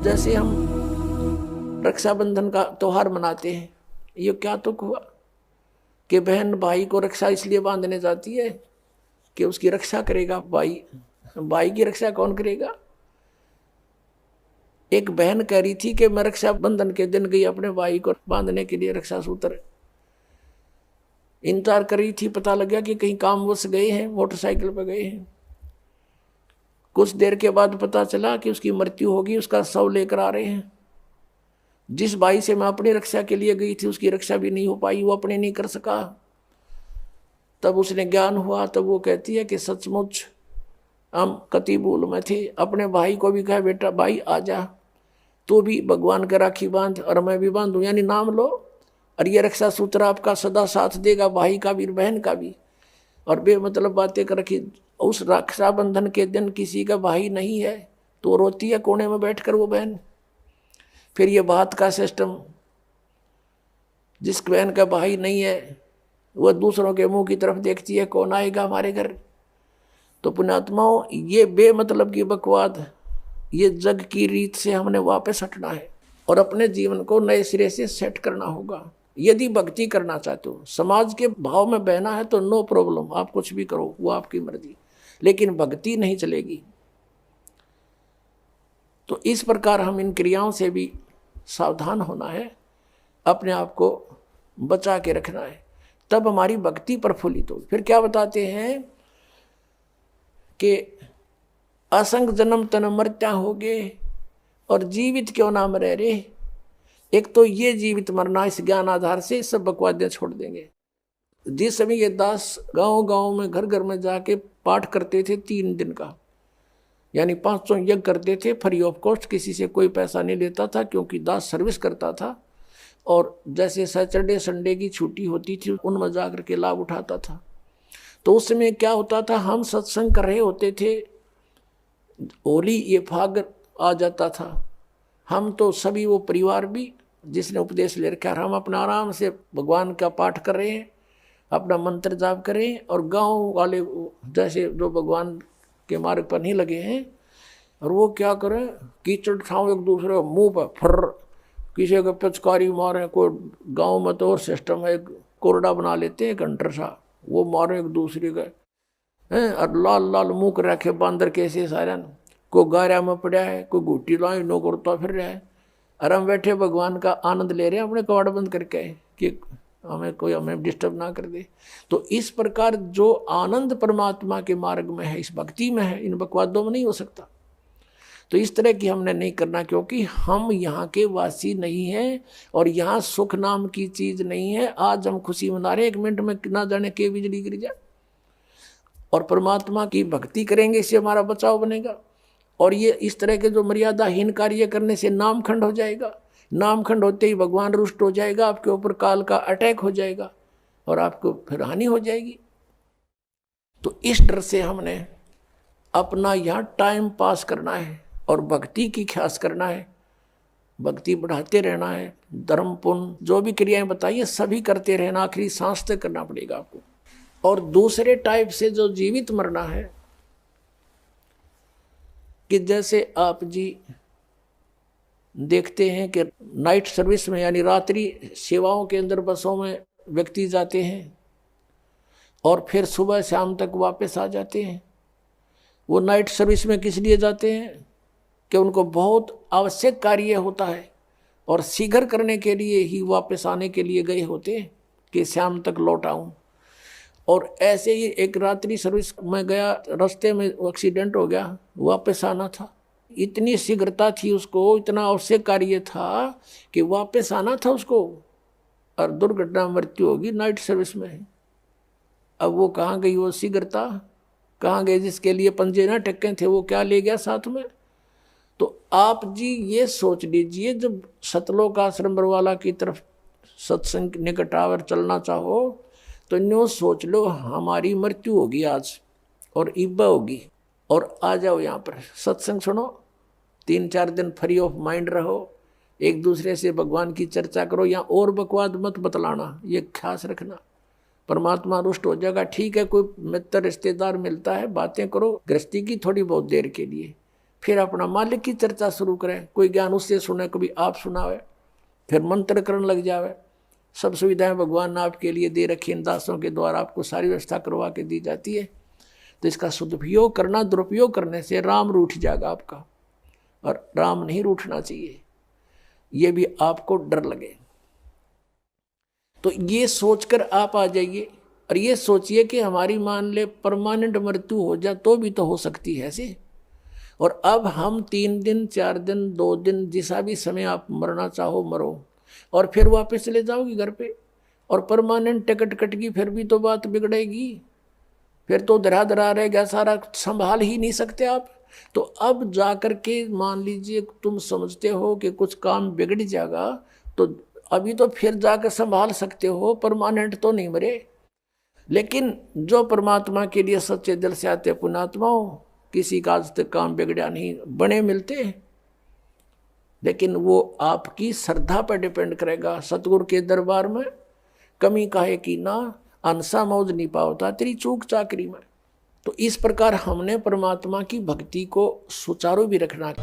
जैसे हम रक्षाबंधन का त्योहार मनाते हैं, ये क्या तुक हुआ कि बहन भाई को रक्षा इसलिए बांधने जाती है कि उसकी रक्षा करेगा भाई। भाई की रक्षा कौन करेगा? एक बहन कह रही थी कि मैं रक्षाबंधन के दिन गई अपने भाई को बांधने के लिए, रक्षा सूत्र इंतजार कर रही थी। पता लग गया कि कहीं कामवश गए हैं, मोटरसाइकिल पर गए हैं। कुछ देर के बाद पता चला कि उसकी मृत्यु होगी, उसका शव लेकर आ रहे हैं। जिस भाई से मैं अपनी रक्षा के लिए गई थी उसकी रक्षा भी नहीं हो पाई, वो अपने नहीं कर सका। तब उसने ज्ञान हुआ, तब वो कहती है कि सचमुच हम कति भूल में थे। अपने भाई को भी कहा बेटा भाई आ जा, तू भी भगवान का राखी बांध और मैं भी बांधूं, यानी नाम लो और ये रक्षा सूत्र आपका सदा साथ देगा, भाई का भी बहन का भी। और बेमतलब बातें कर रखी। उस रक्षाबंधन के दिन किसी का भाई नहीं है तो रोती है कोने में बैठकर वो बहन। फिर ये बात का सिस्टम, जिस बहन का भाई नहीं है वह दूसरों के मुंह की तरफ देखती है कौन आएगा हमारे घर। तो पुण्यात्माओं, ये बेमतलब की बकवाद, ये जग की रीत से हमने वापस हटना है और अपने जीवन को नए सिरे से सेट करना होगा। यदि भक्ति करना चाहते हो, समाज के भाव में बहना है तो नो प्रॉब्लम, आप कुछ भी करो, वो आपकी मर्जी, लेकिन भक्ति नहीं चलेगी। तो इस प्रकार हम इन क्रियाओं से भी सावधान होना है, अपने आप को बचा के रखना है, तब हमारी भक्ति प्रफुल्लित हो। फिर क्या बताते हैं कि असंग जन्म तन मरत्या होगे और जीवित क्यों ना मरे रे। एक तो ये जीवित मरना, इस ज्ञान आधार से सब बकवादियां छोड़ देंगे। जिस समय ये दास गांव गांव में घर घर में जाके पाठ करते थे 3 दिन का, यानी 500 यज्ञ करते थे फ्री ऑफ कॉस्ट, किसी से कोई पैसा नहीं लेता था क्योंकि दास सर्विस करता था। और जैसे सैटरडे संडे की छुट्टी होती थी उनमें जाकर के लाभ उठाता था। तो उस समय क्या होता था, हम सत्संग कर रहे होते थे, होली ये फाग आ जाता था, हम तो सभी वो परिवार भी जिसने उपदेश ले रखा, हम अपना आराम से भगवान का पाठ कर रहे हैं, अपना मंत्र जाप कर रहे हैं, और गांव वाले जैसे जो भगवान के मार्ग पर नहीं लगे हैं, और वो क्या करें, कीचड़ ठाव एक दूसरे मुंह पर फर, किसी को पिचकारी मारे। कोई गांव में तो और सिस्टम है, कोरडा बना लेते हैं घंटर सा, वो मारे एक दूसरे का हैं, और लाल लाल मुँह कर रखे बांदर कैसे सारे, कोई गारा में पड़ा है, कोई घूटी लाई नो करता फिर रहा है, और हम बैठे भगवान का आनंद ले रहे हैं अपने कवाड़ बंद करके कि हमें डिस्टर्ब ना कर दे। तो इस प्रकार जो आनंद परमात्मा के मार्ग में है, इस भक्ति में है, इन बकवादों में नहीं हो सकता। तो इस तरह की हमने नहीं करना, क्योंकि हम यहाँ के वासी नहीं हैं और यहाँ सुख नाम की चीज नहीं है। आज हम खुशी मना रहे, 1 मिनट में ना जाने के बिजली गिर जाए। और परमात्मा की भक्ति करेंगे, इससे हमारा बचाव बनेगा। और ये इस तरह के जो मर्यादाहीन कार्य करने से नामखंड हो जाएगा, नामखंड होते ही भगवान रुष्ट हो जाएगा, आपके ऊपर काल का अटैक हो जाएगा और आपको फिर हानि हो जाएगी। तो इस डर से हमने अपना यहाँ टाइम पास करना है और भक्ति की ख्यास करना है, भक्ति बढ़ाते रहना है, धर्म पुण्य जो भी क्रियाएं बताइए सभी करते रहना, आखिरी सांस तक करना पड़ेगा आपको। और दूसरे टाइप से जो जीवित मरना है, कि जैसे आप जी देखते हैं कि नाइट सर्विस में यानी रात्रि सेवाओं के अंदर बसों में व्यक्ति जाते हैं और फिर सुबह शाम तक वापस आ जाते हैं। वो नाइट सर्विस में किस लिए जाते हैं कि उनको बहुत आवश्यक कार्य होता है और शीघ्र करने के लिए ही वापस आने के लिए गए होते हैं कि शाम तक लौट आऊं। और ऐसे ही एक रात्रि सर्विस में गया, रास्ते में एक्सीडेंट हो गया, वापस आना था, इतनी शीघ्रता थी उसको, इतना आवश्यक कार्य था कि वापस आना था उसको, और दुर्घटना मृत्यु होगी नाइट सर्विस में। अब वो कहाँ गई वो शीघ्रता, कहाँ गए जिसके लिए पंजे ना टक्के थे, वो क्या ले गया साथ में। तो आप जी ये सोच लीजिए, जब सतलोक आश्रम बरवाला की तरफ सत्संग निकटावर चलना चाहो तो न्यू सोच लो हमारी मृत्यु होगी आज और इब्बा होगी, और आ जाओ यहाँ पर सत्संग सुनो, 3-4 दिन फ्री ऑफ माइंड रहो, एक दूसरे से भगवान की चर्चा करो, यहाँ और बकवाद मत बतलाना, ये खास रखना, परमात्मा रुष्ट हो जाएगा। ठीक है, कोई मित्र रिश्तेदार मिलता है, बातें करो गृहस्थी की थोड़ी बहुत देर के लिए, फिर अपना मालिक की चर्चा शुरू करें, कोई ज्ञान उससे सुने, कभी आप सुनावे, फिर मंत्र करने लग जावे। सब सुविधाएं भगवान ने आपके लिए दे रखी, इन दासों के द्वारा आपको सारी व्यवस्था करवा के दी जाती है। तो इसका सदुपयोग करना, दुरुपयोग करने से राम रूठ जाएगा आपका, और राम नहीं रूठना चाहिए, ये भी आपको डर लगे। तो ये सोचकर आप आ जाइए और ये सोचिए कि हमारी मान ले परमानेंट मृत्यु हो जाए तो भी तो हो सकती है ऐसे। और अब हम 3 दिन 4 दिन 2 दिन जिसा भी समय आप मरना चाहो मरो, और फिर वापस चले जाओगी घर पे, और परमानेंट टिकट कट गई फिर भी तो बात बिगड़ेगी, फिर तो धरा धरा रहेगा, सारा संभाल ही नहीं सकते आप। तो अब जाकर के मान लीजिए तुम समझते हो कि कुछ काम बिगड़ जाएगा, तो अभी तो फिर जाकर संभाल सकते हो, परमानेंट तो नहीं मरे। लेकिन जो परमात्मा के लिए सच्चे दिल से आते पुण्यात्माओं, किसी का आज तक काम बिगड़ा नहीं, बने मिलते, लेकिन वो आपकी श्रद्धा पर डिपेंड करेगा। सतगुरु के दरबार में कमी काहे की ना, अंसा मौज नहीं पावता तेरी चूक चाकरी में। तो इस प्रकार हमने परमात्मा की भक्ति को सुचारू भी रखना है।